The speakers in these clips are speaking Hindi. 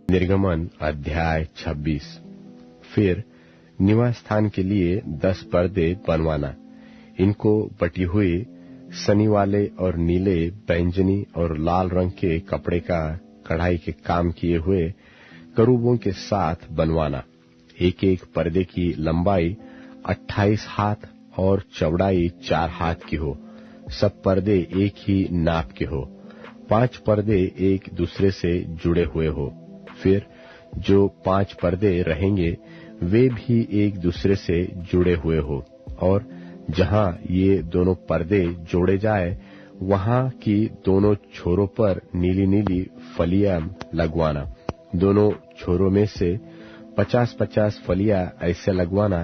निर्गमन अध्याय 26। फिर निवास स्थान के लिए 10 पर्दे बनवाना। इनको बटी हुई सनी वाले और नीले, बैंगनी और लाल रंग के कपड़े का कढ़ाई के काम किए हुए करूबों के साथ बनवाना। एक एक पर्दे की लंबाई 28 हाथ और चौड़ाई 4 हाथ की हो। सब पर्दे एक ही नाप के हो। 5 पर्दे एक दूसरे से जुड़े हुए हो। फिर जो 5 पर्दे रहेंगे वे भी एक दूसरे से जुड़े हुए हो, और जहां ये दोनों पर्दे जोड़े जाए वहां की दोनों छोरों पर नीली नीली फलियां लगवाना। दोनों छोरों में से 50-50 फलियां ऐसे लगवाना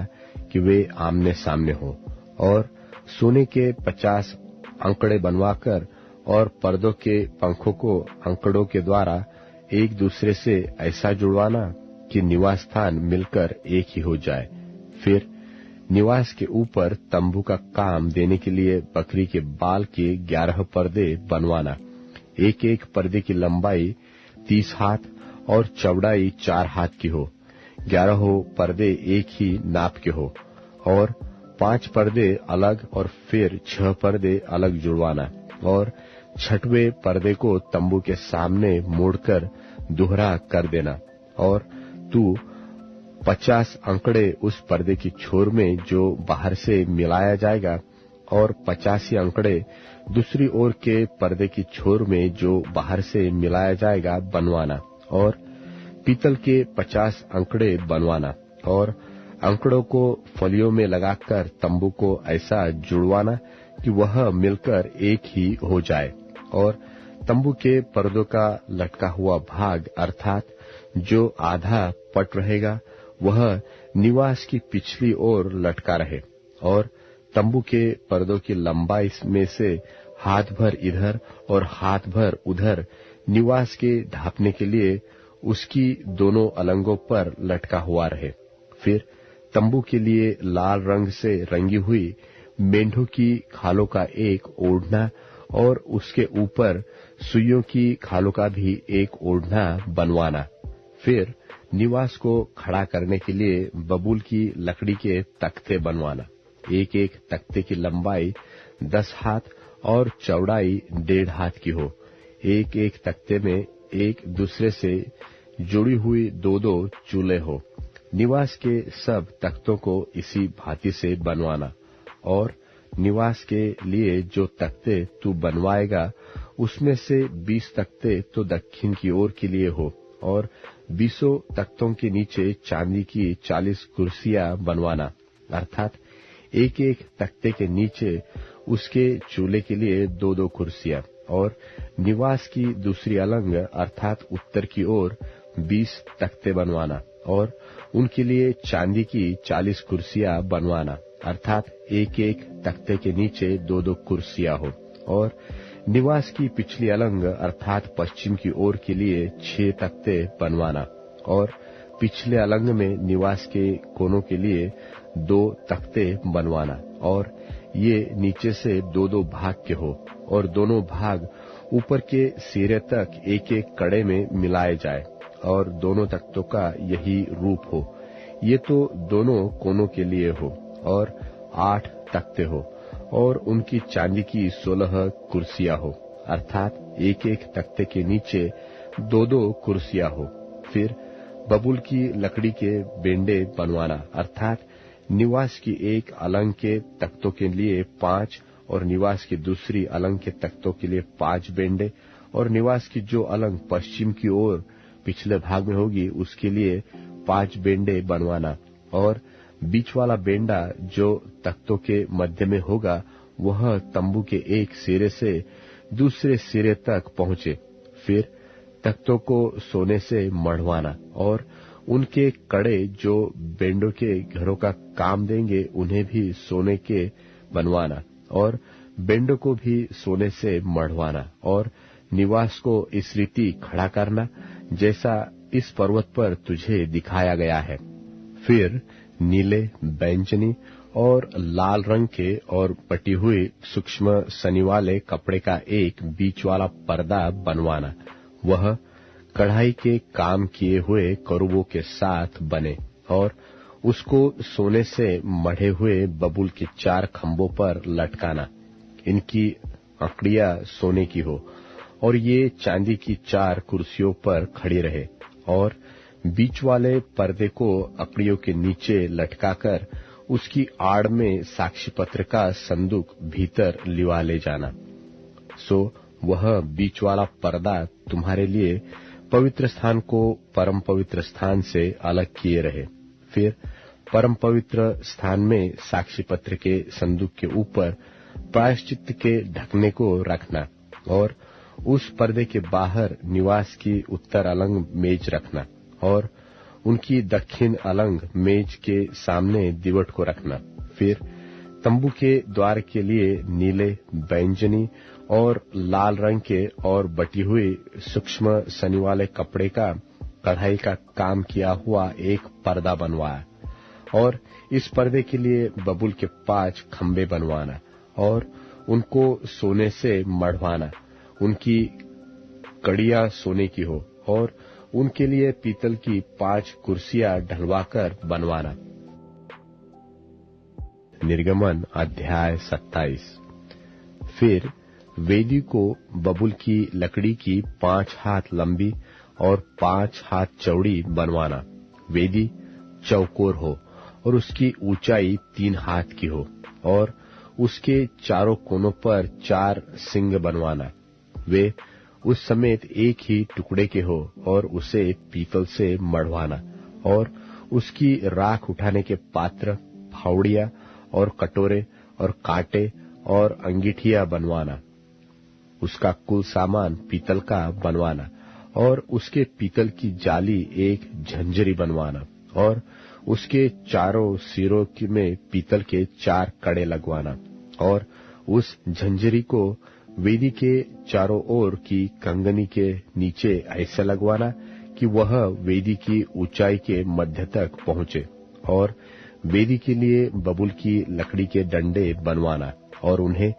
कि वे आमने सामने हो, और सोने के 50 अंकड़े बनवाकर और पर्दों के पंखों को अंकड़ों के द्वारा एक दूसरे से ऐसा जुड़वाना कि निवास स्थान मिलकर एक ही हो जाए। फिर निवास के ऊपर तंबू का काम देने के लिए बकरी के बाल के 11 पर्दे बनवाना। एक एक पर्दे की लंबाई 30 हाथ और चौड़ाई 4 हाथ की हो। 11 पर्दे एक ही नाप के हो, और 5 पर्दे अलग और फिर 6 पर्दे अलग जुड़वाना। और 6वें पर्दे को तंबू के सामने मोड़कर दोहरा कर देना। और तू 50 अंकड़े उस पर्दे की छोर में जो बाहर से मिलाया जाएगा, और 85 अंकड़े दूसरी ओर के पर्दे की छोर में जो बाहर से मिलाया जाएगा बनवाना। और पीतल के 50 अंकड़े बनवाना, और अंकड़ों को फलियों में लगाकर तंबू को ऐसा जुड़वाना कि वह मिलकर एक ही हो जाए। और तंबू के पर्दों का लटका हुआ भाग अर्थात जो आधा पट रहेगा वह निवास की पिछली ओर लटका रहे, और तंबू के पर्दों की लंबाई में से हाथ भर इधर और हाथ भर उधर निवास के ढांपने के लिए उसकी दोनों अलंगों पर लटका हुआ रहे। फिर तंबू के लिए लाल रंग से रंगी हुई मेंढों की खालों का एक ओढ़ना और उसके ऊपर सुइयों की खालों का भी एक ओढ़ना बनवाना। फिर निवास को खड़ा करने के लिए बबूल की लकड़ी के तख्ते बनवाना। एक एक तख्ते की लंबाई 10 हाथ और चौड़ाई 1.5 हाथ की हो। एक एक तख्ते में एक दूसरे से जुड़ी हुई 2-2 चूल्हे हो। निवास के सब तख्तों को इसी भांति से बनवाना। और निवास के लिए जो तख्ते तू बनवाएगा उसमें से 20 तख्ते तो दक्षिण की ओर के लिए हो, और 20 तख्तों के नीचे चांदी की 40 कुर्सियां बनवाना। अर्थात एक एक तख्ते के नीचे उसके चूल्हे के लिए 2-2 कुर्सियां। और निवास की दूसरी अलंग अर्थात उत्तर की ओर 20 तख्ते बनवाना, और उनके लिए चांदी की 40 कुर्सियां बनवाना। अर्थात एक एक तख्ते के नीचे 2-2 कुर्सियां हो। और निवास की पिछली अलंग अर्थात पश्चिम की ओर के लिए 6 तख्ते बनवाना, और पिछले अलंग में निवास के कोनों के लिए 2 तख्ते बनवाना। और ये नीचे से 2-2 भाग के हो, और दोनों भाग ऊपर के सिरे तक एक एक कड़े में मिलाए जाए, और दोनों तख्तों का यही रूप हो। ये तो दोनों कोनों के लिए हो, और 8 तख्ते हो, और उनकी चांदी की 16 कुर्सियां हो। अर्थात एक एक तख्ते के नीचे 2-2 कुर्सियां हो। फिर बबूल की लकड़ी के बेंडे बनवाना। अर्थात निवास की एक अलंग के तख्तों के लिए 5, और निवास की दूसरी अलंग के तख्तों के लिए 5 बेंडे, और निवास की जो अलंग पश्चिम की ओर पिछले भाग में होगी उसके लिए 5 बेंडे बनवाना। और बीच वाला बेंडा जो तख्तों के मध्य में होगा वह तंबू के एक सिरे से दूसरे सिरे तक पहुंचे। फिर तख्तों को सोने से मढ़वाना, और उनके कड़े जो बेंडों के घरों का काम देंगे उन्हें भी सोने के बनवाना, और बेंडों को भी सोने से मढ़वाना। और निवास को इस रीति खड़ा करना जैसा इस पर्वत पर तुझे दिखाया गया है। फिर नीले, बैंगनी और लाल रंग के और बटी हुई सूक्ष्म सनी वाले कपड़े का एक बीच वाला पर्दा बनवाना। वह कढ़ाई के काम किए हुए करूबों के साथ बने, और उसको सोने से मढ़े हुए बबूल के 4 खंभों पर लटकाना। इनकी अकड़ियां सोने की हो, और ये चांदी की 4 कुर्सियों पर खड़ी रहे, और बीच वाले पर्दे को अकड़ियों के नीचे लटकाकर उसकी आड़ में साक्षी पत्र का संदूक भीतर लिवा ले जाना। सो वह बीच वाला पर्दा तुम्हारे लिए पवित्र स्थान को परम पवित्र स्थान से अलग किए रहे। फिर परम पवित्र स्थान में साक्षी पत्र के संदूक के ऊपर प्रायश्चित के ढकने को रखना, और उस पर्दे के बाहर निवास की उत्तर अलंग मेज रखना, और उनकी दक्षिण अलंग मेज के सामने दिवट को रखना। फिर तंबू के द्वार के लिए नीले, बैंजनी और लाल रंग के और बटी हुई सूक्ष्म सनी वाले कपड़े का कढ़ाई का काम किया हुआ एक पर्दा बनवाया, और इस पर्दे के लिए बबूल के 5 खंभे बनवाना, और उनको सोने से मढ़वाना। उनकी कड़ियां सोने की हो, और उनके लिए पीतल की 5 कुर्सियां ढलवाकर बनवाना। निर्गमन अध्याय 27। फिर वेदी को बबूल की लकड़ी की 5 हाथ लंबी और 5 हाथ चौड़ी बनवाना। वेदी चौकोर हो, और उसकी ऊंचाई 3 हाथ की हो, और उसके चारों कोनों पर 4 सिंग बनवाना। वे उस समेत एक ही टुकड़े के हो, और उसे पीतल से मढ़वाना, और उसकी राख उठाने के पात्र, फावड़ियां और कटोरे और कांटे और अंगीठियां बनवाना। उसका कुल सामान पीतल का बनवाना, और उसके पीतल की जाली एक झंझरी बनवाना, और उसके चारों सिरों में पीतल के 4 कड़े लगवाना, और उस झंझरी को वेदी के चारों ओर की कंगनी के नीचे ऐसे लगवाना कि वह वेदी की ऊंचाई के मध्य तक पहुंचे, और वेदी के लिए बबूल की लकड़ी के डंडे बनवाना, और उन्हें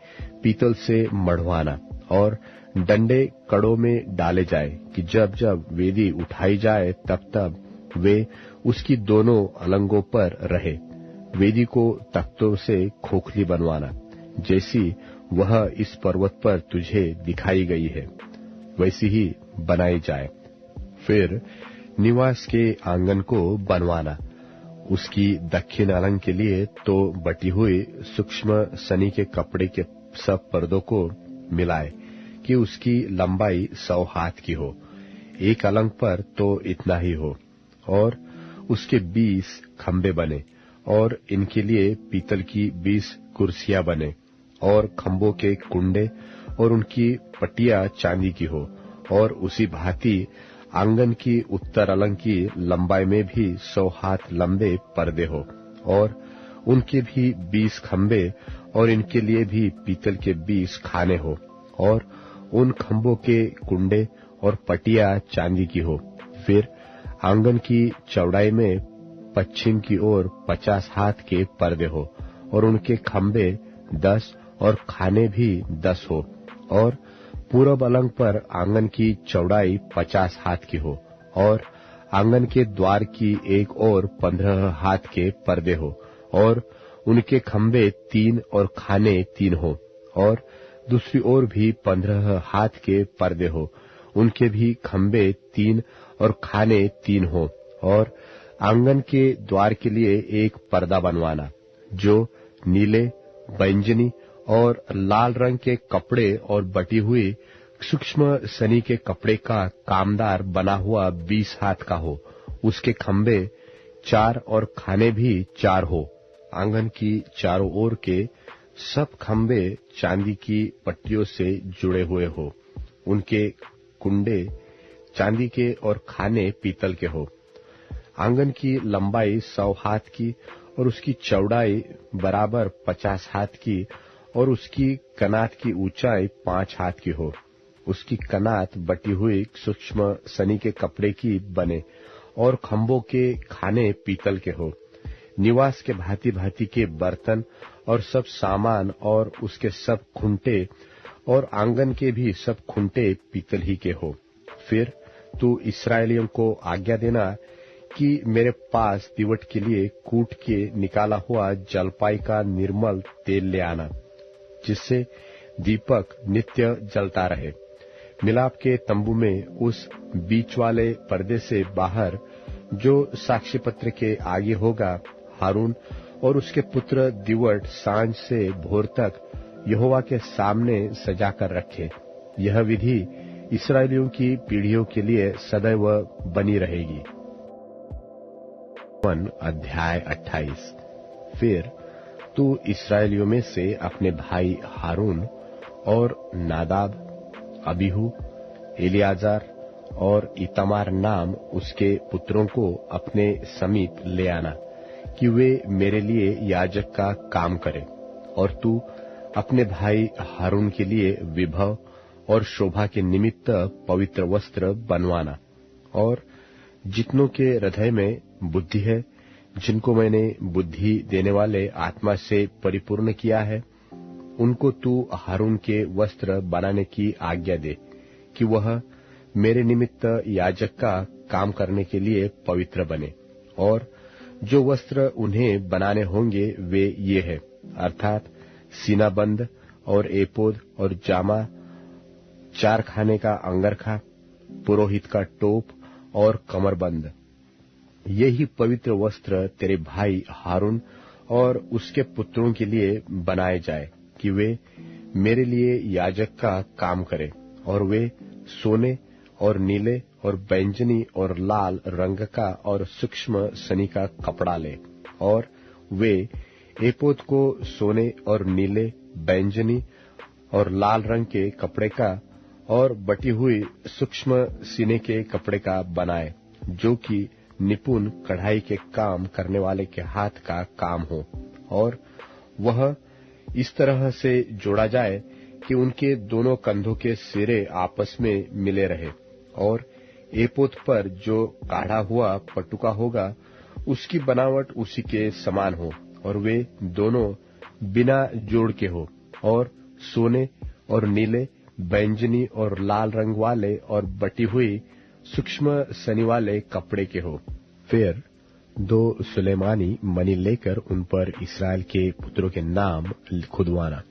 पीतल से मढ़वाना, और डंडे कड़ों में डाले जाए कि जब जब वेदी उठाई जाए तब तब वे उसकी दोनों अलंगों पर रहे। वेदी को तख्तों से खोखली बनवाना, जैसी वह इस पर्वत पर तुझे दिखाई गई है, वैसी ही बनाई जाए। फिर निवास के आंगन को बनवाना। उसकी दक्षिण अलंग के लिए तो बटी हुई सूक्ष्म सनी के कपड़े के सब पर्दों को मिलाए कि उसकी लंबाई 100 हाथ की हो। एक अलंग पर तो इतना ही हो, और उसके 20 खंबे बने, और इनके लिए पीतल की 20 कुर्सियां बने, और खंभों के कुंडे और उनकी पट्टियां चांदी की हो, और उसी भांति आंगन की उत्तर अलंग की लंबाई में भी 100 हाथ लंबे पर्दे हो, और उनके भी 20 खंबे, और इनके लिए भी पीतल के 20 खाने हो, और उन खंभों के कुंडे और पटिया चांदी की हो। फिर आंगन की चौड़ाई में पश्चिम की ओर 50 हाथ के पर्दे हो, और उनके खंभे 10 और खाने भी 10 हो, और पूरब अलंग पर आंगन की चौड़ाई 50 हाथ की हो, और आंगन के द्वार की एक ओर 15 हाथ के पर्दे हो, और उनके खंभे 3 और खाने 3 हो, और दूसरी ओर भी 15 हाथ के पर्दे हो, उनके भी खंभे 3 और खाने 3 हो, और आंगन के द्वार के लिए एक पर्दा बनवाना, जो नीले, बैंजनी और लाल रंग के कपड़े और बटी हुई सूक्ष्म सनी के कपड़े का कामदार बना हुआ 20 हाथ का हो। उसके खंभे 4 और खाने भी 4 हो। आंगन की चारों ओर के सब खंभे चांदी की पट्टियों से जुड़े हुए हो। उनके कुंडे चांदी के और खाने पीतल के हो। आंगन की लंबाई 100 हाथ की, और उसकी चौड़ाई बराबर 50 हाथ की, और उसकी कनात की ऊंचाई 5 हाथ की हो। उसकी कनात बटी हुई सूक्ष्म सनी के कपड़े की बने, और खंभों के खाने पीतल के हो। निवास के भांति भांति के बर्तन और सब सामान और उसके सब खुंटे और आंगन के भी सब खुंटे पीतल ही के हो। फिर तू इसराइलियों को आज्ञा देना कि मेरे पास दीवट के लिए कूट के निकाला हुआ जलपाई का निर्मल तेल ले आना, जिससे दीपक नित्य जलता रहे। मिलाप के तंबू में उस बीच वाले पर्दे से बाहर जो साक्ष्य पत्र के आगे होगा, हारून और उसके पुत्र दीवट सांझ से भोर तक यहोवा के सामने सजा कर रखे। यह विधि इस्राएलियों की पीढ़ियों के लिए सदैव बनी रहेगी। अध्याय 28। फिर तू इस्राएलियों में से अपने भाई हारून और नादाब, अबीहू, एलियाजार और इतामार नाम उसके पुत्रों को अपने समीप ले आना कि वे मेरे लिए याजक का काम करें। और तू अपने भाई हारून के लिए विभव और शोभा के निमित्त पवित्र वस्त्र बनवाना। और जितनों के हृदय में बुद्धि है, जिनको मैंने बुद्धि देने वाले आत्मा से परिपूर्ण किया है, उनको तू हारून के वस्त्र बनाने की आज्ञा दे कि वह मेरे निमित्त याजक का काम करने के लिए पवित्र बने। और जो वस्त्र उन्हें बनाने होंगे वे ये है, अर्थात सीनाबंद और एपोद और जामा, 4 खाने का अंगरखा, पुरोहित का टोप और कमरबंद। ये ही पवित्र वस्त्र तेरे भाई हारून और उसके पुत्रों के लिए बनाए जाए कि वे मेरे लिए याजक का काम करें। और वे सोने और नीले और बैंजनी और लाल रंग का और सूक्ष्म सनी का कपड़ा ले। और वे एपोद को सोने और नीले, बैंजनी और लाल रंग के कपड़े का और बटी हुई सूक्ष्म सीने के कपड़े का बनाए, जो कि निपुण कढ़ाई के काम करने वाले के हाथ का काम हो। और वह इस तरह से जोड़ा जाए कि उनके दोनों कंधों के सिरे आपस में मिले रहे। और एपोद पर जो काढ़ा हुआ पटुका होगा, उसकी बनावट उसी के समान हो, और वे दोनों बिना जोड़ के हो, और सोने और नीले, बैंजनी और लाल रंग वाले और बटी हुई सूक्ष्म सनी वाले कपड़े के हो। फिर 2 सुलेमानी मणि लेकर उन पर इस्राएल के पुत्रों के नाम खुदवाना।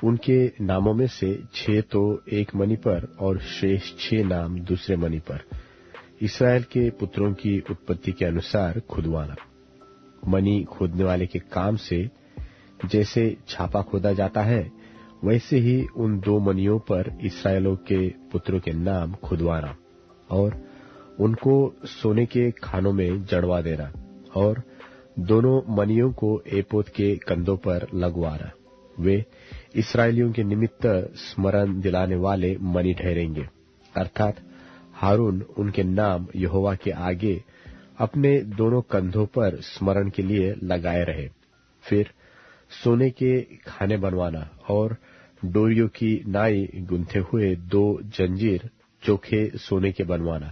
उनके नामों में से 6 तो एक मणि पर और शेष 6 नाम दूसरे मणि पर, इस्राएल के पुत्रों की उत्पत्ति के अनुसार खुदवाना। मणि खोदने वाले के काम से जैसे छापा खोदा जाता है, वैसे ही उन 2 मणियों पर इस्राएलों के पुत्रों के नाम खुदवाना और उनको सोने के खानों में जड़वा देना। और दोनों मणियों को एपोद के कंधों पर लगवाना। वे इस्राएलियों के निमित्त स्मरण दिलाने वाले मणि ठहरेंगे, अर्थात हारून उनके नाम यहोवा के आगे अपने दोनों कंधों पर स्मरण के लिए लगाए रहे। फिर सोने के खाने बनवाना और डोरियों की नाई गुंथे हुए 2 जंजीर चोखे सोने के बनवाना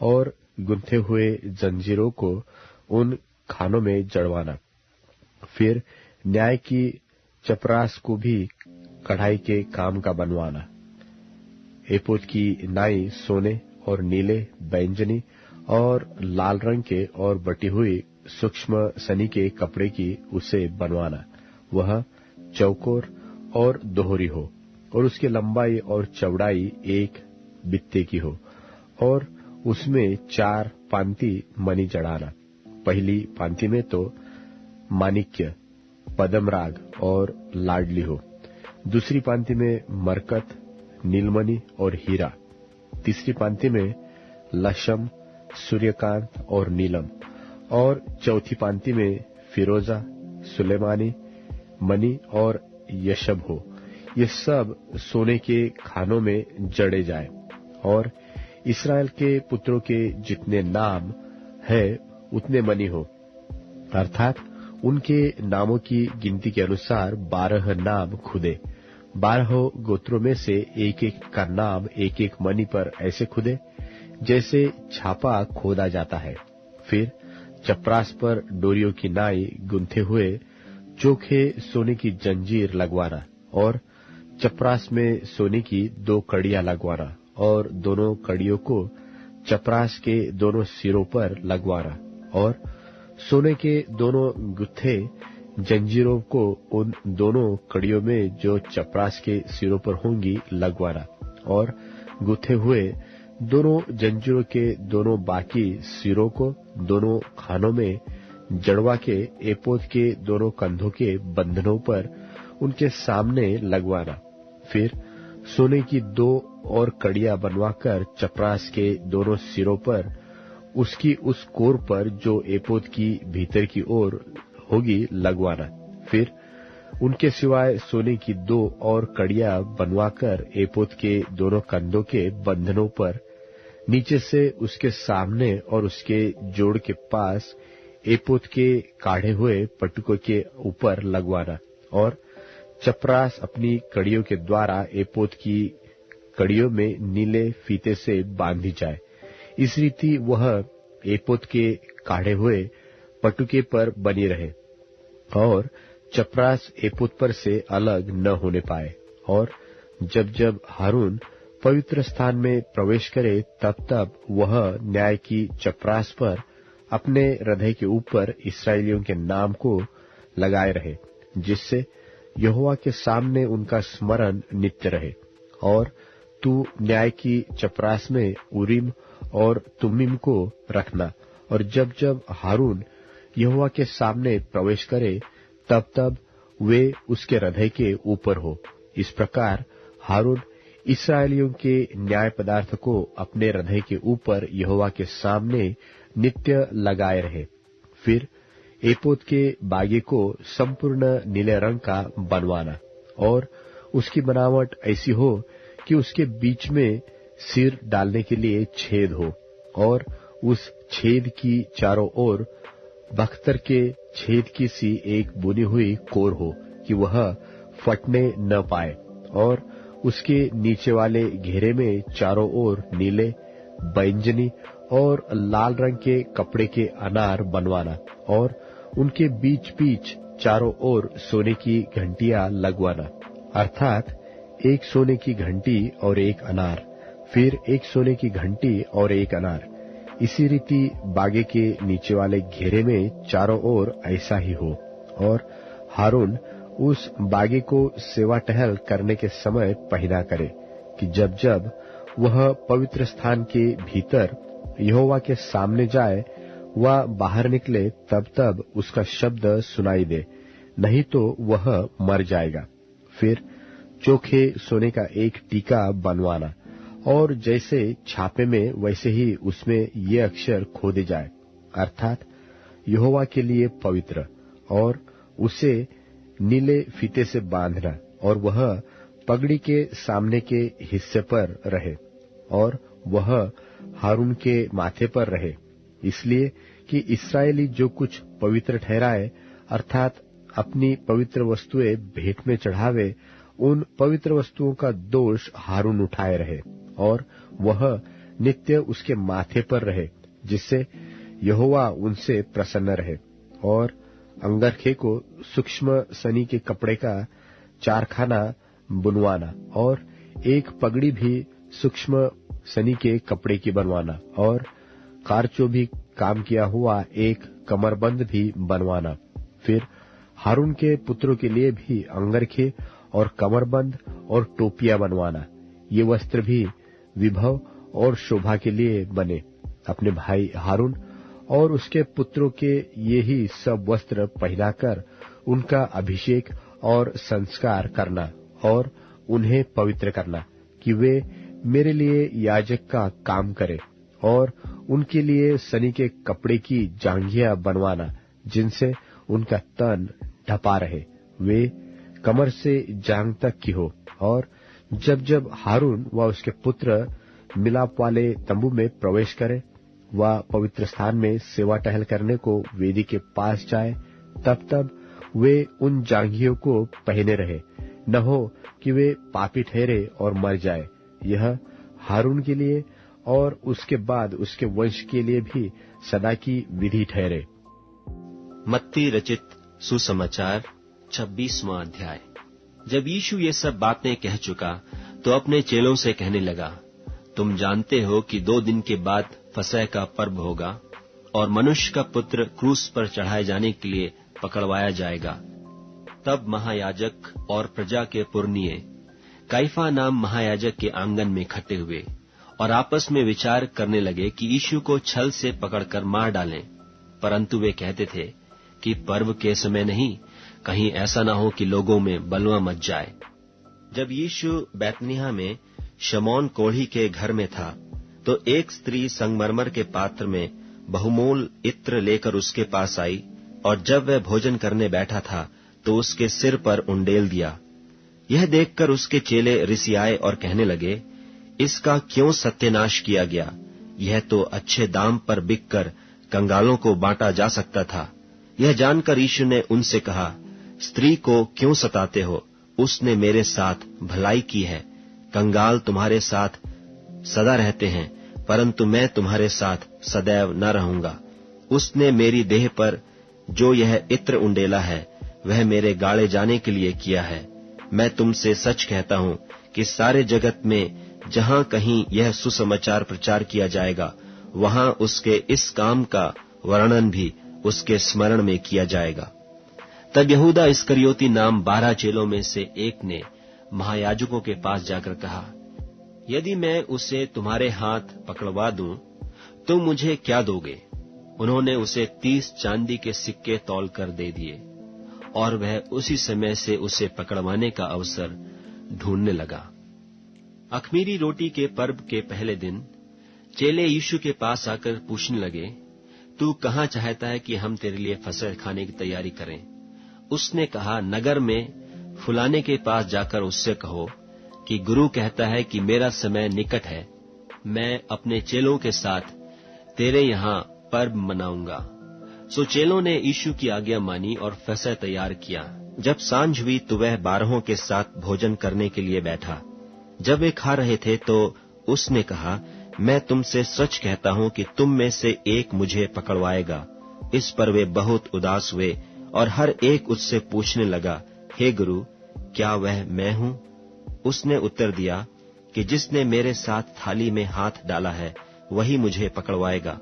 और गुंथे हुए जंजीरों को उन खानों में जड़वाना। फिर न्याय की चपरास को भी कढ़ाई के काम का बनवाना। एपोद की नाई सोने और नीले, बैंजनी और लाल रंग के और बटी हुई सूक्ष्म सनी के कपड़े की उसे बनवाना। वह चौकोर और दोहरी हो और उसकी लंबाई और चौड़ाई 1 बित्ते की हो, और उसमें 4 पांति मणि जड़ाना। पहली पांति में तो माणिक्य, पद्मराग और लाडली हो, दूसरी पांति में मरकत, नीलमणि और हीरा, तीसरी पांति में लशम, सूर्यकांत और नीलम, और चौथी पांति में फिरोजा, सुलेमानी, मणि और यशब हो। ये सब सोने के खानों में जड़े जाए। और इस्राएल के पुत्रों के जितने नाम है उतने मणि हो, अर्थात उनके नामों की गिनती के अनुसार 12 नाम खुदे। 12 गोत्रों में से एक का नाम एक मणि पर ऐसे खुदे जैसे छापा खोदा जाता है। फिर चपरास पर डोरियों की नाई गुंथे हुए चोखे सोने की जंजीर लगवाना और चपरास में सोने की 2 कड़ियां लगवाना और दोनों कड़ियों को चपरास के दोनों सिरों पर लगवाना और सोने के दोनों गुत्थे जंजीरों को उन दोनों कड़ियों में जो चपरास के सिरों पर होंगी लगवाना और गुथे हुए दोनों जंजीरों के दोनों बाकी सिरों को दोनों खानों में जड़वा के एपोद के दोनों कंधों के बंधनों पर उनके सामने लगवाना। फिर सोने की 2 और कड़ियां बनवाकर चपरास के दोनों सिरों पर उसकी उस कोर पर जो एपोद की भीतर की ओर होगी लगवाना। फिर उनके सिवाय सोने की 2 और कड़ियां बनवाकर एपोद के दोनों कंधों के बंधनों पर नीचे से उसके सामने और उसके जोड़ के पास एपोद के काढ़े हुए पटुकों के ऊपर लगवाना और चपरास अपनी कड़ियों के द्वारा एपोद की कड़ियों में नीले फीते से बांधी जाए। इस रीति वह एपोद के काढ़े हुए पटुके पर बनी रहे और चपरास एपोद पर से अलग न होने पाए। और जब जब हारून पवित्र स्थान में प्रवेश करे तब तब वह न्याय की चपरास पर अपने हृदय के ऊपर इस्राएलियों के नाम को लगाए रहे, जिससे यहोवा के सामने उनका स्मरण नित्य रहे। और तू न्याय की चपरास में उरीम और तुमीम को रखना, और जब जब हारून यहोवा के सामने प्रवेश करे तब तब वे उसके हृदय के ऊपर हो। इस प्रकार हारून इस्राएलियों के न्याय पदार्थ को अपने हृदय के ऊपर यहोवा के सामने नित्य लगाए रहे। फिर एपोद के बागे को संपूर्ण नीले रंग का बनवाना और उसकी बनावट ऐसी हो कि उसके बीच में सिर डालने के लिए छेद हो और उस छेद की चारों ओर बख्तर के छेद की सी एक बुनी हुई कोर हो कि वह फटने न पाए। और उसके नीचे वाले घेरे में चारों ओर नीले, बैंगनी और लाल रंग के कपड़े के अनार बनवाना और उनके बीच बीच चारों ओर सोने की घंटियां लगवाना, अर्थात एक सोने की घंटी और एक अनार, फिर एक सोने की घंटी और एक अनार। इसी रीति बागे के नीचे वाले घेरे में चारों ओर ऐसा ही हो। और हारून उस बागे को सेवा टहल करने के समय पहना करे कि जब जब वह पवित्र स्थान के भीतर यहोवा के सामने जाए, वह बाहर निकले तब तब उसका शब्द सुनाई दे, नहीं तो वह मर जाएगा। फिर चोखे सोने का एक टीका बनवाना और जैसे छापे में वैसे ही उसमें ये अक्षर खोदे जाए, अर्थात यहोवा के लिए पवित्र, और उसे नीले फीते से बांधना और वह पगड़ी के सामने के हिस्से पर रहे और वह हारून के माथे पर रहे, इसलिए कि इस्राएली जो कुछ पवित्र ठहराए, अर्थात अपनी पवित्र वस्तुएं भेंट में चढ़ावे, उन पवित्र वस्तुओं का दोष हारून उठाए रहे और वह नित्य उसके माथे पर रहे, जिससे यहोवा उनसे प्रसन्न रहे। और अंगरखे को सूक्ष्म सनी के कपड़े का 4 खाना बुनवाना और एक पगड़ी भी सूक्ष्म सनी के कपड़े की बनवाना और कारचो भी काम किया हुआ एक कमरबंद भी बनवाना। फिर हारून के पुत्रों के लिए भी अंगरखे और कमरबंद और टोपियां बनवाना। ये वस्त्र भी विभव और शोभा के लिए बने। अपने भाई हारून और उसके पुत्रों के ये ही सब वस्त्र पहनाकर उनका अभिषेक और संस्कार करना और उन्हें पवित्र करना कि वे मेरे लिए याजक का काम करें, और उनके लिए सनी के कपड़े की जांघियां बनवाना जिनसे उनका तन ढपा रहे, वे कमर से जांघ तक की हो। और जब जब हारून व उसके पुत्र मिलाप वाले तंबू में प्रवेश करे, वह पवित्र स्थान में सेवा टहल करने को वेदी के पास जाए, तब तब वे उन जांघियों को पहने रहे, न हो कि वे पापी ठहरे और मर जाए। यह हारून के लिए और उसके बाद उसके वंश के लिए भी सदा की विधि ठहरे। मत्ती रचित सुसमाचार 26वां अध्याय। जब यीशु ये सब बातें कह चुका तो अपने चेलों से कहने लगा, तुम जानते हो कि 2 दिन के बाद फसह का पर्व होगा और मनुष्य का पुत्र क्रूस पर चढ़ाए जाने के लिए पकड़वाया जाएगा। तब महायाजक और प्रजा के पुरनिये काइफा नाम महायाजक के आंगन में इकट्ठे हुए और आपस में विचार करने लगे कि यीशु को छल से पकड़कर मार डालें। परंतु वे कहते थे कि पर्व के समय नहीं, कहीं ऐसा न हो कि लोगों में बलवा मच जाए। जब यीशु बैतनिय्याह में शमौन कोढ़ी के घर में था, तो एक स्त्री संगमरमर के पात्र में बहुमूल इत्र लेकर उसके पास आई, और जब वह भोजन करने बैठा था तो उसके सिर पर उंडेल दिया। यह देखकर उसके चेले रिसियाए और कहने लगे, इसका क्यों सत्यानाश किया गया? यह तो अच्छे दाम पर बिककर कंगालों को बांटा जा सकता था। यह जानकर यीशु ने उनसे कहा, स्त्री को क्यों सताते हो? उसने मेरे साथ भलाई की है। कंगाल तुम्हारे साथ सदा रहते हैं, परंतु मैं तुम्हारे साथ सदैव न रहूंगा। उसने मेरी देह पर जो यह इत्र उंडेला है, वह मेरे गाड़े जाने के लिए किया है। मैं तुमसे सच कहता हूं कि सारे जगत में जहां कहीं यह सुसमाचार प्रचार किया जाएगा, वहां उसके इस काम का वर्णन भी उसके स्मरण में किया जाएगा। तब यहूदा इस्करियोती नाम 12 चेलों में से एक ने महायाजकों के पास जाकर कहा, यदि मैं उसे तुम्हारे हाथ पकड़वा दूं, तुम मुझे क्या दोगे? उन्होंने उसे 30 चांदी के सिक्के तौल कर दे दिए, और वह उसी समय से उसे पकड़वाने का अवसर ढूंढने लगा। अख़मीरी रोटी के पर्व के पहले दिन चेले यीशु के पास आकर पूछने लगे, तू कहाँ चाहता है कि हम तेरे लिए फसह खाने की तैयारी करें? उसने कहा, नगर में फुलाने के पास जाकर उससे कहो कि गुरु कहता है कि मेरा समय निकट है, मैं अपने चेलों के साथ तेरे यहाँ पर्व मनाऊंगा। सो चेलों ने यीशु की आज्ञा मानी और फसह तैयार किया। जब सांझ हुई तो वह 12 के साथ भोजन करने के लिए बैठा। जब वे खा रहे थे तो उसने कहा, मैं तुमसे सच कहता हूं कि तुम में से एक मुझे पकड़वाएगा। इस पर वे बहुत उदास हुए और हर एक उससे पूछने लगा, हे गुरु, क्या वह मैं हूं? उसने उत्तर दिया कि जिसने मेरे साथ थाली में हाथ डाला है, वही मुझे पकड़वाएगा।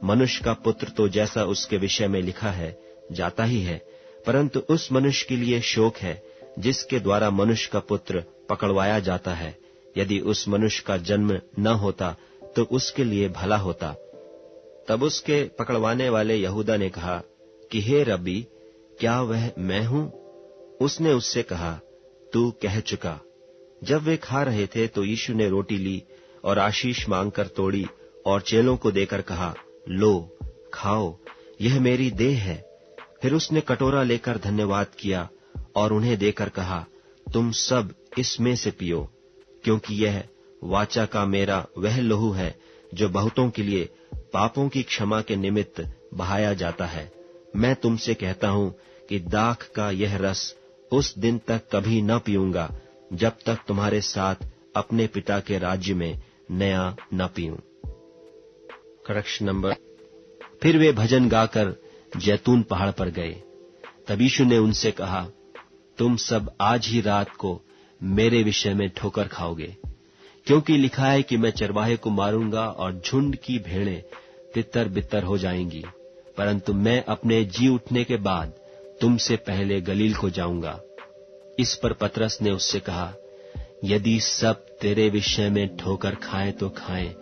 मनुष्य का पुत्र तो जैसा उसके विषय में लिखा है जाता ही है, परंतु उस मनुष्य के लिए शोक है जिसके द्वारा मनुष्य का पुत्र पकड़वाया जाता है। यदि उस मनुष्य का जन्म न होता तो उसके लिए भला होता। तब उसके पकड़वाने वाले यहूदा ने कहा कि हे रब्बी, क्या वह मैं हूं? उसने उससे कहा, तू कह चुका। जब वे खा रहे थे तो यीशु ने रोटी ली और आशीष मांगकर तोड़ी और चेलों को देकर कहा, लो, खाओ, यह मेरी देह है। फिर उसने कटोरा लेकर धन्यवाद किया और उन्हें देकर कहा, तुम सब इसमें से पियो, क्योंकि यह वाचा का मेरा वह लहू है जो बहुतों के लिए पापों की क्षमा के निमित्त बहाया जाता है। मैं तुमसे कहता हूं कि दाख का यह रस उस दिन तक कभी न पीऊंगा जब तक तुम्हारे साथ अपने पिता के राज्य में नया न पीऊं। Correction number. फिर वे भजन गाकर जैतून पहाड़ पर गए। तब यीशु ने उनसे कहा, तुम सब आज ही रात को मेरे विषय में ठोकर खाओगे, क्योंकि लिखा है कि मैं चरवाहे को मारूंगा और झुंड की भेड़ें तितर बितर हो जाएंगी। परंतु मैं अपने जी उठने के बाद तुमसे पहले गलील को जाऊंगा। इस पर पतरस ने उससे कहा, यदि सब तेरे विषय में ठोकर खाएं तो खाएं,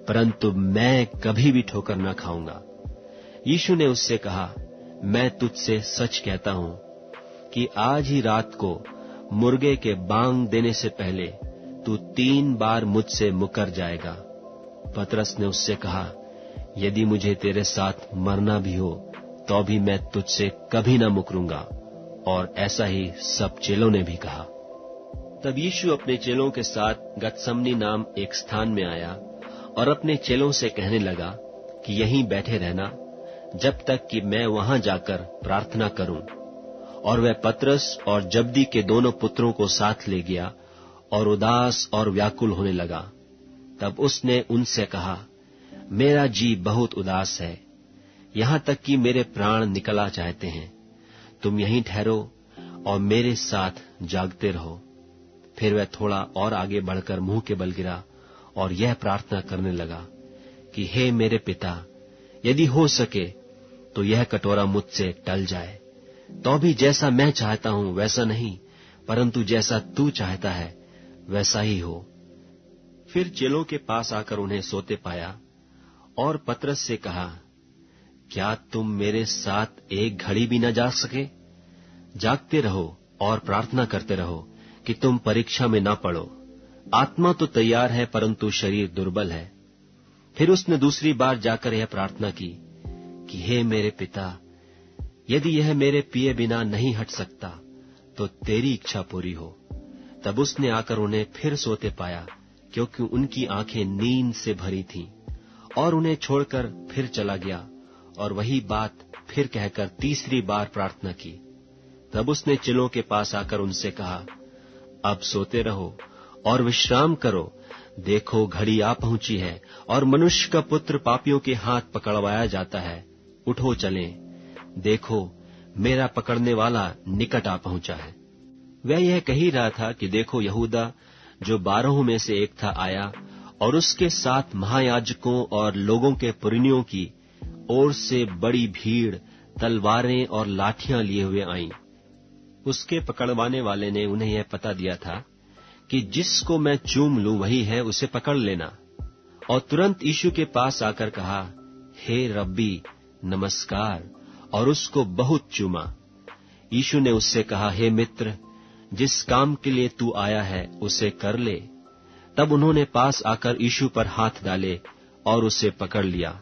परंतु मैं कभी भी ठोकर न खाऊंगा। यीशु ने उससे कहा, मैं तुझसे सच कहता हूं कि आज ही रात को मुर्गे के बांग देने से पहले तू 3 बार मुझसे मुकर जाएगा। पतरस ने उससे कहा, यदि मुझे तेरे साथ मरना भी हो तो भी मैं तुझसे कभी न मुकरूंगा। और ऐसा ही सब चेलों ने भी कहा। तब यीशु अपने चेलों के साथ गतसमनी नाम एक स्थान में आया और अपने चेलों से कहने लगा कि यहीं बैठे रहना जब तक कि मैं वहां जाकर प्रार्थना करूं। और वह पतरस और जब्दी के दोनों पुत्रों को साथ ले गया और उदास और व्याकुल होने लगा। तब उसने उनसे कहा, मेरा जी बहुत उदास है, यहां तक कि मेरे प्राण निकला चाहते हैं। तुम यहीं ठहरो और मेरे साथ जागते रहो। फिर वह थोड़ा और आगे बढ़कर मुंह के बल गिरा और यह प्रार्थना करने लगा कि हे मेरे पिता, यदि हो सके तो यह कटोरा मुझसे टल जाए, तो भी जैसा मैं चाहता हूं वैसा नहीं, परंतु जैसा तू चाहता है वैसा ही हो। फिर चेलों के पास आकर उन्हें सोते पाया और पतरस से कहा, क्या तुम मेरे साथ एक घड़ी भी न जाग सके? जागते रहो और प्रार्थना करते रहो कि तुम परीक्षा में न पड़ो। आत्मा तो तैयार है परंतु शरीर दुर्बल है। फिर उसने दूसरी बार जाकर यह प्रार्थना की कि हे मेरे पिता, यदि यह मेरे पिए बिना नहीं हट सकता तो तेरी इच्छा पूरी हो। तब उसने आकर उन्हें फिर सोते पाया, क्योंकि उनकी आंखें नींद से भरी थीं, और उन्हें छोड़कर फिर चला गया और वही बात फिर कहकर तीसरी बार प्रार्थना की। तब उसने चेलों के पास आकर उनसे कहा, अब सोते रहो और विश्राम करो। देखो, घड़ी आ पहुंची है और मनुष्य का पुत्र पापियों के हाथ पकड़वाया जाता है। उठो चलें। देखो, मेरा पकड़ने वाला निकट आ पहुंचा है। वह यह कह ही रहा था कि देखो, यहूदा जो 12 में से एक था आया, और उसके साथ महायाजकों और लोगों के पुरनियों की ओर से बड़ी भीड़ तलवारें और लाठियां लिए हुए आईं। उसके पकड़वाने वाले ने उन्हें यह पता दिया था कि जिसको मैं चूम लूं वही है, उसे पकड़ लेना। और तुरंत यीशु के पास आकर कहा, हे रब्बी, नमस्कार, और उसको बहुत चूमा। यीशु ने उससे कहा, हे मित्र, जिस काम के लिए तू आया है उसे कर ले। तब उन्होंने पास आकर यीशु पर हाथ डाले और उसे पकड़ लिया।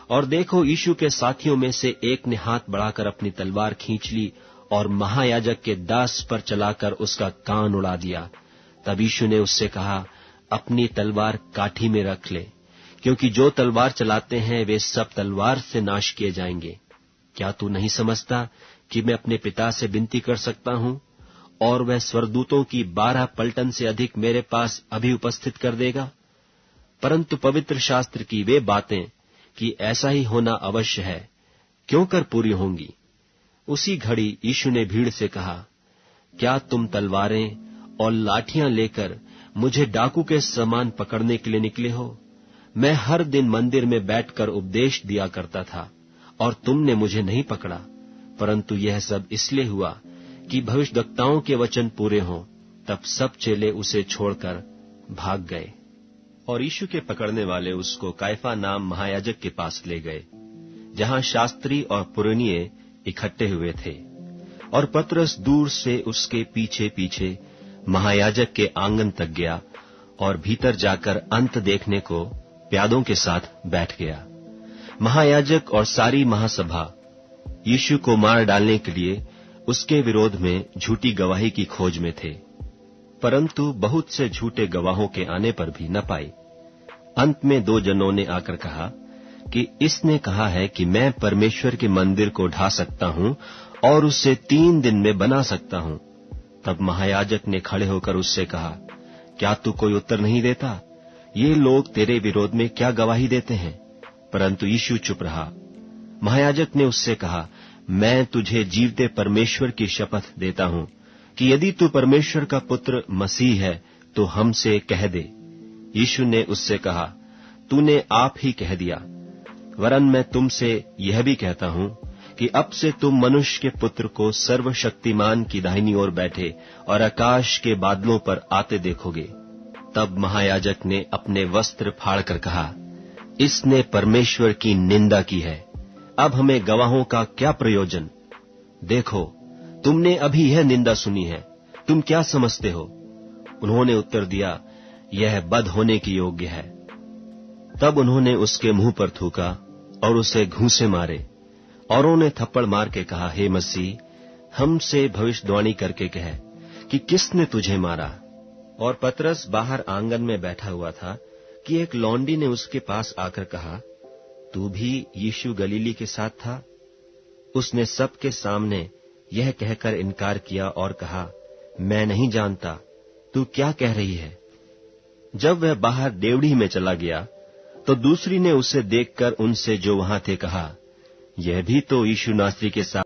और देखो, यीशु के साथियों में से एक ने हाथ बढ़ाकर अपनी तलवार खींच ली और महायाजक के दास पर चलाकर उसका कान उड़ा दिया। तब यीशु ने उससे कहा, अपनी तलवार काठी में रख ले, क्योंकि जो तलवार चलाते हैं वे सब तलवार से नाश किए जाएंगे। क्या तू नहीं समझता कि मैं अपने पिता से विनती कर सकता हूं और वह स्वर्गदूतों की 12 पलटन से अधिक मेरे पास अभी उपस्थित कर देगा? परंतु पवित्र शास्त्र की वे बातें कि ऐसा ही होना अवश्य है क्यों कर पूरी होंगी। उसी घड़ी यीशु ने भीड़ से कहा, क्या तुम तलवारें और लाठियां लेकर मुझे डाकू के समान पकड़ने के लिए निकले हो? मैं हर दिन मंदिर में बैठकर उपदेश दिया करता था और तुमने मुझे नहीं पकड़ा, परंतु यह सब इसलिए हुआ कि भविष्यद्वक्ताओं के वचन पूरे हों। तब सब चेले उसे छोड़कर भाग गए। और यीशु के पकड़ने वाले उसको कायफा नाम महायाजक के पास ले गए, जहां शास्त्री और पुरनिये इकट्ठे हुए थे। और पतरस दूर से उसके पीछे पीछे महायाजक के आंगन तक गया और भीतर जाकर अंत देखने को प्यादों के साथ बैठ गया। महायाजक और सारी महासभा यीशु को मार डालने के लिए उसके विरोध में झूठी गवाही की खोज में थे, परंतु बहुत से झूठे गवाहों के आने पर भी न पाए। अंत में 2 जनों ने आकर कहा कि इसने कहा है कि मैं परमेश्वर के मंदिर को ढा सकता हूं और उसे 3 दिन में बना सकता हूं। तब महायाजक ने खड़े होकर उससे कहा, क्या तू कोई उत्तर नहीं देता? ये लोग तेरे विरोध में क्या गवाही देते हैं? परंतु यीशु चुप रहा। महायाजक ने उससे कहा, मैं तुझे जीवते परमेश्वर की शपथ देता हूं कि यदि तू परमेश्वर का पुत्र मसीह है तो हमसे कह दे। यीशु ने उससे कहा, तूने आप ही कह दिया, वरन मैं तुमसे यह भी कहता हूं कि अब से तुम मनुष्य के पुत्र को सर्वशक्तिमान की दाहिनी ओर बैठे और आकाश के बादलों पर आते देखोगे। तब महायाजक ने अपने वस्त्र फाड़कर कहा, इसने परमेश्वर की निंदा की है। अब हमें गवाहों का क्या प्रयोजन? देखो, तुमने अभी यह निंदा सुनी है, तुम क्या समझते हो? उन्होंने उत्तर दिया, यह बद होने की योग्य है। तब उन्होंने उसके मुंह पर थूका और उसे घूंसे मारे, और उन्होंने थप्पड़ मार के कहा, हे मसीह, हमसे भविष्यवाणी करके कह कि किसने तुझे मारा? और पतरस बाहर आंगन में बैठा हुआ था कि एक लौंडी ने उसके पास आकर कहा, तू भी यीशु गलीली के साथ था? उसने सबके सामने यह कहकर इनकार किया और कहा, मैं नहीं जानता, तू क्या कह रही है? जब वह बाहर डेवढ़ी में चला गया तो दूसरी ने उसे देखकर उनसे जो वहां थे कहा, यह भी तो यीशु नासरी के साथ